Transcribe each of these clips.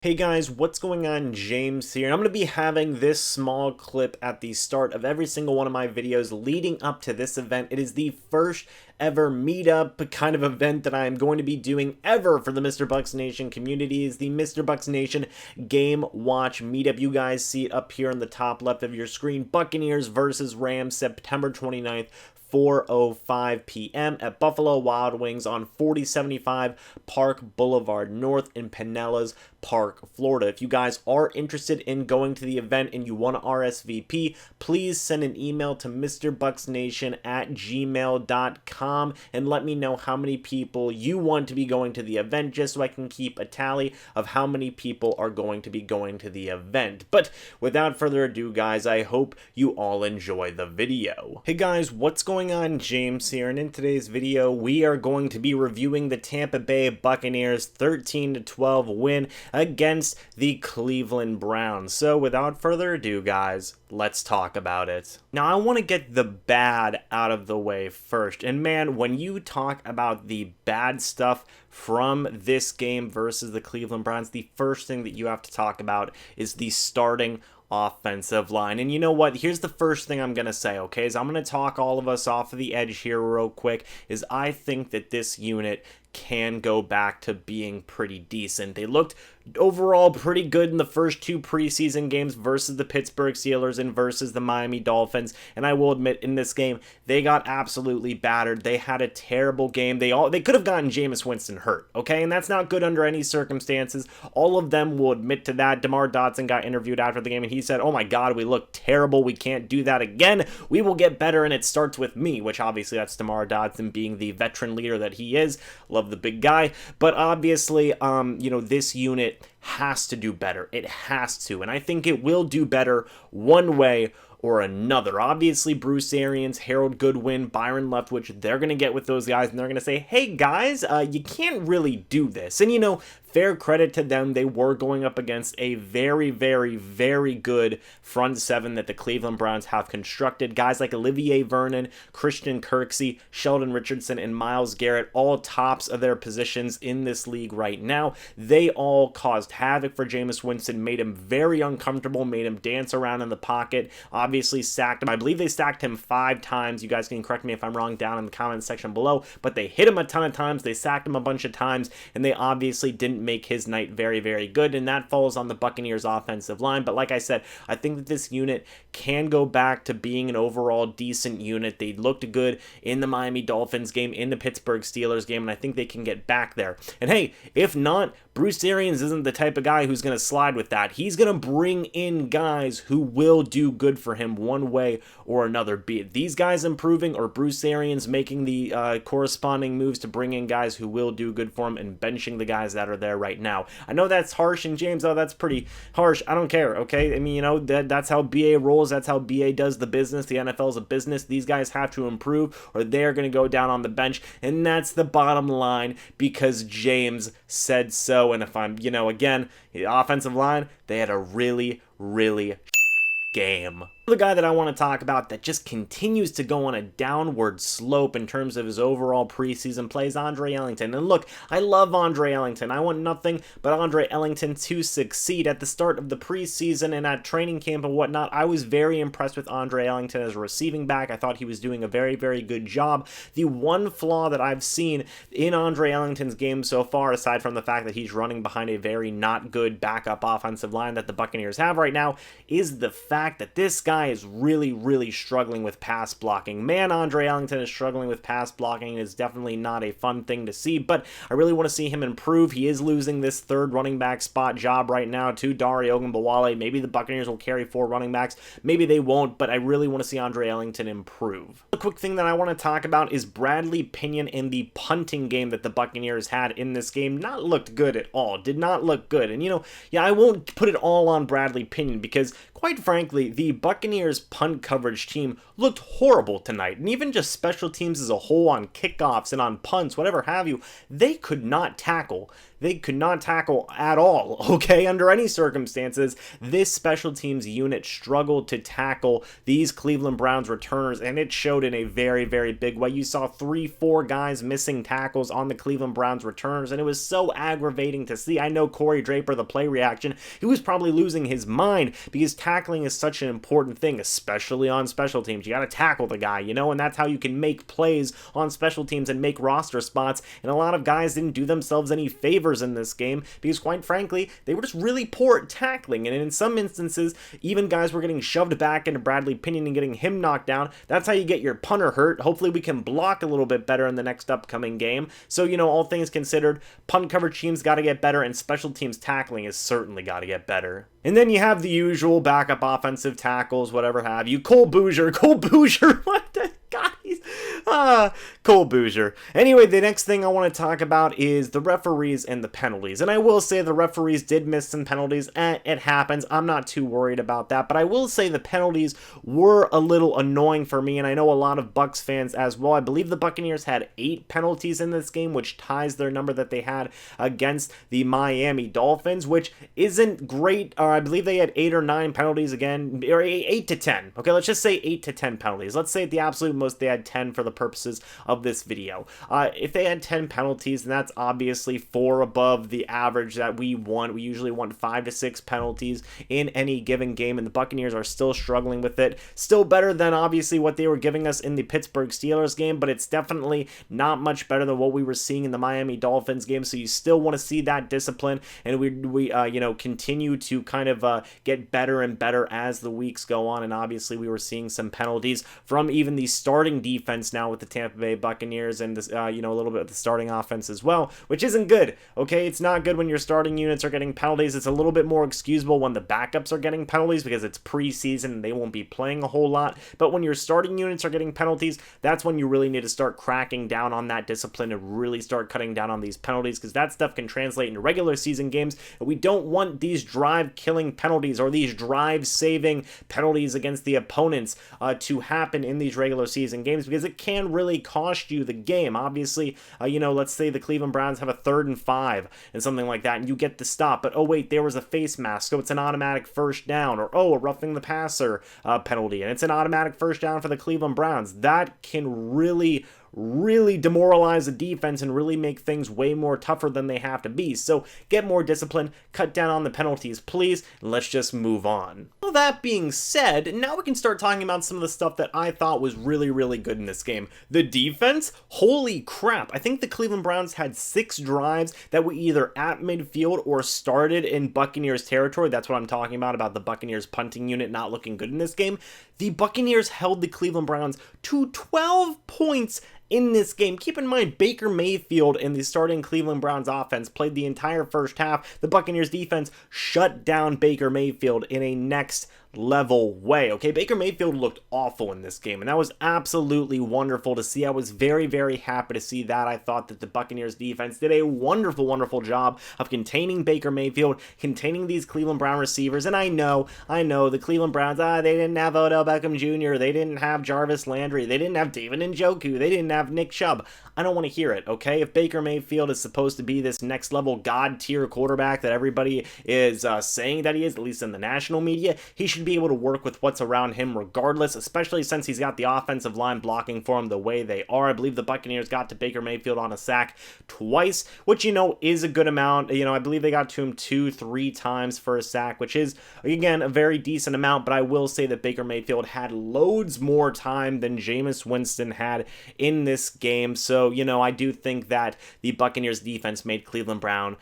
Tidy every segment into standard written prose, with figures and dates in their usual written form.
Hey guys, what's going on? James here, and I'm going to be having this small clip at the start of every single one of my videos leading up to this event. It is the first ever meetup kind of event that I am going to be doing ever for the MrBucsNation community. Is the MrBucsNation Game Watch meetup. You guys see it up here in the top left of your screen. Buccaneers versus Rams, September 29th. 4:05 p.m. at Buffalo Wild Wings on 4075 Park Boulevard North in Pinellas Park, Florida. If you guys are interested in going to the event and you want to RSVP, please send an email to MrBucsNation@gmail.com and let me know how many people you want to be going to the event, just so I can keep a tally of how many people are going to be going to the event. But without further ado, guys, I hope you all enjoy the video. Hey guys, what's going on? James here, and in today's video we are going to be reviewing the Tampa Bay Buccaneers 13-12 win against the Cleveland Browns. So without further ado, guys, let's talk about it. Now, I want to get the bad out of the way first. And man, when you talk about the bad stuff from this game versus the Cleveland Browns, the first thing that you have to talk about is the starting offensive line. And you know what? Here's the first thing I'm going to say, okay? Is I'm going to talk all of us off of the edge here real quick, is I think that this unit can go back to being pretty decent. They looked overall pretty good in the first two preseason games versus the Pittsburgh Steelers and versus the Miami Dolphins, and I will admit, in this game they got absolutely battered. They had a terrible game. They could have gotten Jameis Winston hurt, okay, and that's not good under any circumstances. All of them will admit to that. DeMar Dotson got interviewed after the game and he said, "Oh my god, we look terrible. We can't do that again. We will get better, and it starts with me," which obviously that's DeMar Dotson being the veteran leader that he is. Love the big guy. But obviously, this unit has to do better. It has to. And I think it will do better one way or another. Obviously, Bruce Arians, Harold Goodwin, Byron Leftwich, they're going to get with those guys and they're going to say, "Hey guys, you can't really do this." And fair credit to them, they were going up against a very, very, very good front seven that the Cleveland Browns have constructed. Guys like Olivier Vernon, Christian Kirksey, Sheldon Richardson, and Myles Garrett, all tops of their positions in this league right now. They all caused havoc for Jameis Winston, made him very uncomfortable, made him dance around in the pocket, obviously sacked him. I believe they sacked him 5 times. You guys can correct me if I'm wrong down in the comments section below, but they hit him a ton of times, they sacked him a bunch of times, and they obviously didn't make his night very, very good, and that falls on the Buccaneers offensive line. But like I said, I think that this unit can go back to being an overall decent unit. They looked good in the Miami Dolphins game, in the Pittsburgh Steelers game, and I think they can get back there. And hey, if not, Bruce Arians isn't the type of guy who's going to slide with that. He's going to bring in guys who will do good for him one way or another, be it these guys improving or Bruce Arians making the corresponding moves to bring in guys who will do good for him and benching the guys that are there right now. I know that's harsh, and James, oh, that's pretty harsh. I don't care, okay? I mean, that's how BA rolls. That's how BA does the business. The NFL is a business. These guys have to improve or they're going to go down on the bench, and that's the bottom line because James said so. And if I'm, again, the offensive line, they had a really, really game. The guy that I want to talk about that just continues to go on a downward slope in terms of his overall preseason plays, Andre Ellington. And look, I love Andre Ellington. I want nothing but Andre Ellington to succeed. At the start of the preseason and at training camp and whatnot, I was very impressed with Andre Ellington as a receiving back. I thought he was doing a very, very good job. The one flaw that I've seen in Andre Ellington's game so far, aside from the fact that he's running behind a very not good backup offensive line that the Buccaneers have right now, is the fact that this guy is really, really struggling with pass blocking. Man, Andre Ellington is struggling with pass blocking. It's definitely not a fun thing to see, but I really want to see him improve. He is losing this third running back spot job right now to Dare Ogunbowale. Maybe the Buccaneers will carry 4 running backs. Maybe they won't, but I really want to see Andre Ellington improve. A quick thing that I want to talk about is Bradley Pinion in the punting game that the Buccaneers had in this game. Not looked good at all. Did not look good. And I won't put it all on Bradley Pinion because, quite frankly, the Buccaneers punt coverage team looked horrible tonight, and even just special teams as a whole on kickoffs and on punts, whatever have you, they could not tackle they could not tackle at all, okay? Under any circumstances, this special teams unit struggled to tackle these Cleveland Browns returners, and it showed in a very, very big way. You saw 3-4 guys missing tackles on the Cleveland Browns returners, and it was so aggravating to see. I know Corey Draper, the play reaction, he was probably losing his mind because tackling is such an important thing, especially on special teams. You got to tackle the guy, you know, and that's how you can make plays on special teams and make roster spots, and a lot of guys didn't do themselves any favors in this game because, quite frankly, they were just really poor at tackling, and in some instances, even guys were getting shoved back into Bradley Pinion and getting him knocked down. That's how you get your punter hurt. Hopefully we can block a little bit better in the next upcoming game. So, you know, all things considered, punt coverage teams got to get better, and special teams tackling has certainly got to get better. And then you have the usual backup offensive tackles, whatever have you. Cole Bouger, what the God, Cole Bouger. Anyway, the next thing I want to talk about is the referees and the penalties. And I will say the referees did miss some penalties. It happens. I'm not too worried about that. But I will say the penalties were a little annoying for me, and I know a lot of Bucs fans as well. I believe the Buccaneers had 8 penalties in this game, which ties their number that they had against the Miami Dolphins, which isn't great. I believe they had 8 or 9 penalties again, or 8 to 10. Okay, let's just say 8 to 10 penalties. Let's say at the absolute most they had 10 for the purposes of this video. If they had 10 penalties, then that's obviously 4 above the average that we want. We usually want 5 to 6 penalties in any given game, and the Buccaneers are still struggling with it. Still better than obviously what they were giving us in the Pittsburgh Steelers game, but it's definitely not much better than what we were seeing in the Miami Dolphins game. So you still want to see that discipline, and we you know, continue to kind of get better and better as the weeks go on. And obviously we were seeing some penalties from even the starting defense now with the Tampa Bay Buccaneers, and this, you know, a little bit of the starting offense as well, which isn't good. Okay, it's not good when your starting units are getting penalties. It's a little bit more excusable when the backups are getting penalties because it's preseason and they won't be playing a whole lot. But when your starting units are getting penalties, that's when you really need to start cracking down on that discipline and really start cutting down on these penalties, because that stuff can translate into regular season games, and we don't want these drive-killing penalties or these drive-saving penalties against the opponents to happen in these regular season games, because it can really cost you the game. Obviously, you know, let's say the Cleveland Browns have a 3rd and 5 and something like that, and you get the stop, but oh wait, there was a face mask, so it's an automatic first down, or oh, a roughing the passer penalty, and it's an automatic first down for the Cleveland Browns. That can really demoralize the defense and really make things way more tougher than they have to be. So get more discipline, cut down on the penalties, please, and let's just move on. All that being said, now we can start talking about some of the stuff that I thought was really good in this game. The defense, holy crap. I think the Cleveland Browns had 6 drives that were either at midfield or started in Buccaneers territory. That's what I'm talking about the Buccaneers punting unit not looking good in this game. The Buccaneers held the Cleveland Browns to 12 points in this game. Keep in mind, Baker Mayfield and the starting Cleveland Browns offense played the entire first half. The Buccaneers defense shut down Baker Mayfield in a next level way. Okay, Baker Mayfield looked awful in this game, and that was absolutely wonderful to see. I was very happy to see that. I thought that the Buccaneers defense did a wonderful job of containing Baker Mayfield, containing these Cleveland Brown receivers. And I know the Cleveland Browns, they didn't have Odell Beckham Jr., they didn't have Jarvis Landry, they didn't have David Njoku, they didn't have Nick Chubb. I don't want to hear it, okay? If Baker Mayfield is supposed to be this next level god tier quarterback that everybody is saying that he is, at least in the national media, he should be able to work with what's around him regardless, especially since he's got the offensive line blocking for him the way they are. I believe the Buccaneers got to Baker Mayfield on a sack twice, which, you know, is a good amount. You know, I believe they got to him 2-3 times for a sack, which is, again, a very decent amount, but I will say that Baker Mayfield had loads more time than Jameis Winston had in this game. So, you know, I do think that the Buccaneers defense made the Cleveland Browns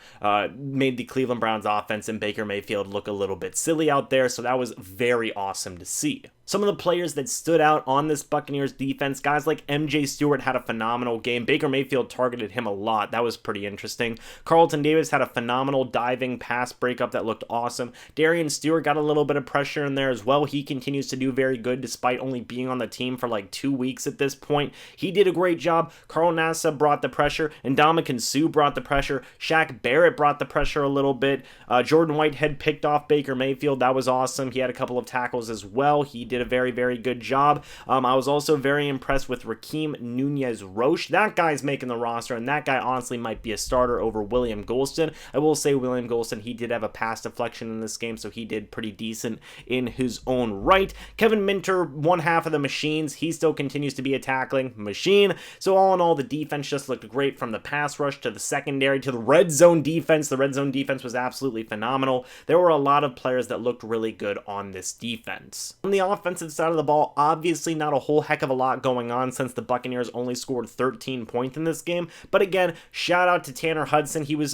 offense and Baker Mayfield look a little bit silly out there. So that was very awesome to see. Some of the players that stood out on this Buccaneers defense, guys like MJ Stewart had a phenomenal game. Baker Mayfield targeted him a lot. That was pretty interesting. Carlton Davis had a phenomenal diving pass breakup that looked awesome. Darian Stewart got a little bit of pressure in there as well. He continues to do very good despite only being on the team for like 2 weeks at this point. He did a great job. Carl Nassib brought the pressure, and Ndamukong Suh brought the pressure. Shaq Barrett brought the pressure a little bit. Jordan Whitehead picked off Baker Mayfield. That was awesome. He had a couple of tackles as well. He did did a very, very good job. I was also very impressed with Rakeem Nunez-Roche. That guy's making the roster, and that guy honestly might be a starter over William Golston. I will say William Golston, he did have a pass deflection in this game, so he did pretty decent in his own right. Kevin Minter, one half of the machines. He still continues to be a tackling machine. So all in all, the defense just looked great, from the pass rush to the secondary to the red zone defense. The red zone defense was absolutely phenomenal. There were a lot of players that looked really good on this defense. On the offensive side of the ball, obviously not a whole heck of a lot going on since the Buccaneers only scored 13 points in this game. But again, shout out to Tanner Hudson. He was,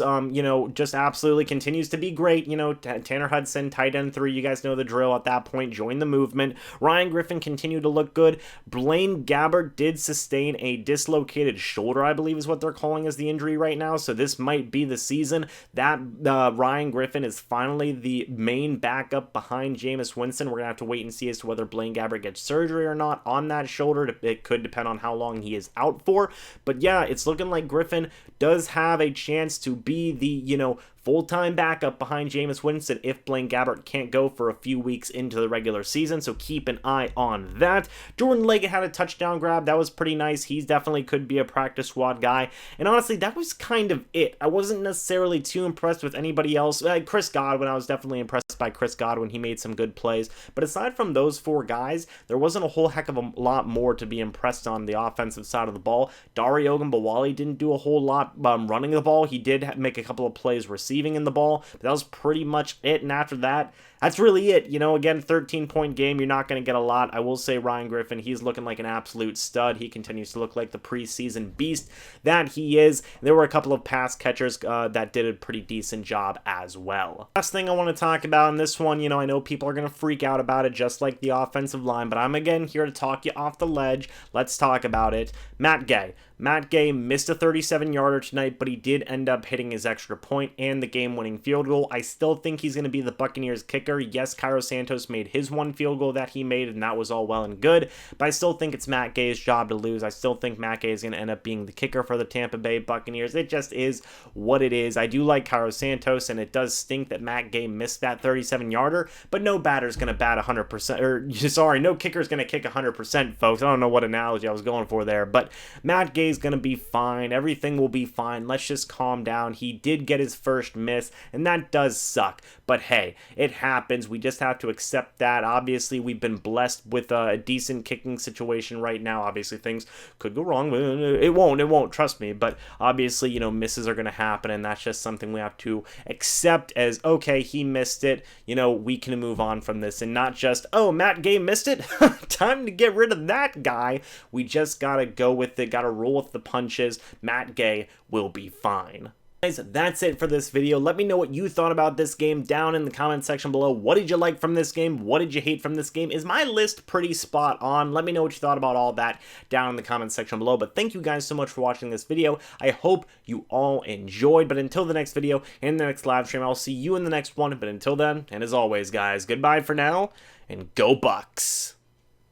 just absolutely continues to be great. Tanner Hudson, tight end 3, you guys know the drill at that point. Join the movement. Ryan Griffin continued to look good. Blaine Gabbert did sustain a dislocated shoulder, I believe is what they're calling as the injury right now. So this might be the season that Ryan Griffin is finally the main backup behind Jameis Winston. We're going to have to wait and see as to whether Blaine Gabbert gets surgery or not on that shoulder. It could depend on how long he is out for. But yeah, it's looking like Griffin does have a chance to be the, full-time backup behind Jameis Winston if Blaine Gabbert can't go for a few weeks into the regular season, so keep an eye on that. Jordan Leggett had a touchdown grab. That was pretty nice. He definitely could be a practice squad guy, and honestly, that was kind of it. I wasn't necessarily too impressed with anybody else. Chris Godwin, I was definitely impressed by Chris Godwin. He made some good plays, but aside from those 4 guys, there wasn't a whole heck of a lot more to be impressed on the offensive side of the ball. Dare Ogunbowale didn't do a whole lot running the ball. He did make a couple of plays receiving in the ball, but that was pretty much it. And after that, that's really it. Again, 13-point game, you're not going to get a lot. I will say Ryan Griffin, he's looking like an absolute stud. He continues to look like the preseason beast that he is. There were a couple of pass catchers that did a pretty decent job as well. Last thing I want to talk about in this one, I know people are going to freak out about it just like the offensive line, but I'm again here to talk you off the ledge. Let's talk about it. Matt Gay. Matt Gay missed a 37-yarder tonight, but he did end up hitting his extra point and the game-winning field goal. I still think he's going to be the Buccaneers kicker. Yes, Cairo Santos made his one field goal that he made, and that was all well and good, but I still think it's Matt Gay's job to lose. I still think Matt Gay is going to end up being the kicker for the Tampa Bay Buccaneers. It just is what it is. I do like Cairo Santos, and it does stink that Matt Gay missed that 37-yarder, but no batter's going to bat 100%, no kicker's going to kick 100%, folks. I don't know what analogy I was going for there, but Matt Gay is going to be fine. Everything will be fine. Let's just calm down. He did get his first miss, and that does suck. But hey, it happens. We just have to accept that. Obviously, we've been blessed with a decent kicking situation right now. Obviously, things could go wrong. It won't, trust me. But obviously, misses are going to happen, and that's just something we have to accept as, okay, he missed it. We can move on from this, and not just, oh, Matt Gay missed it? Time to get rid of that guy. We just got to go with it, got to roll with the punches. Matt Gay will be fine. Guys, that's it for this video. Let me know what you thought about this game down in the comment section below. What did you like from this game? What did you hate from this game? Is my list pretty spot on? Let me know what you thought about all that down in the comment section below. But thank you guys so much for watching this video. I hope you all enjoyed. But until the next video and the next live stream, I'll see you in the next one. But until then, and as always, guys, goodbye for now, and go Bucs!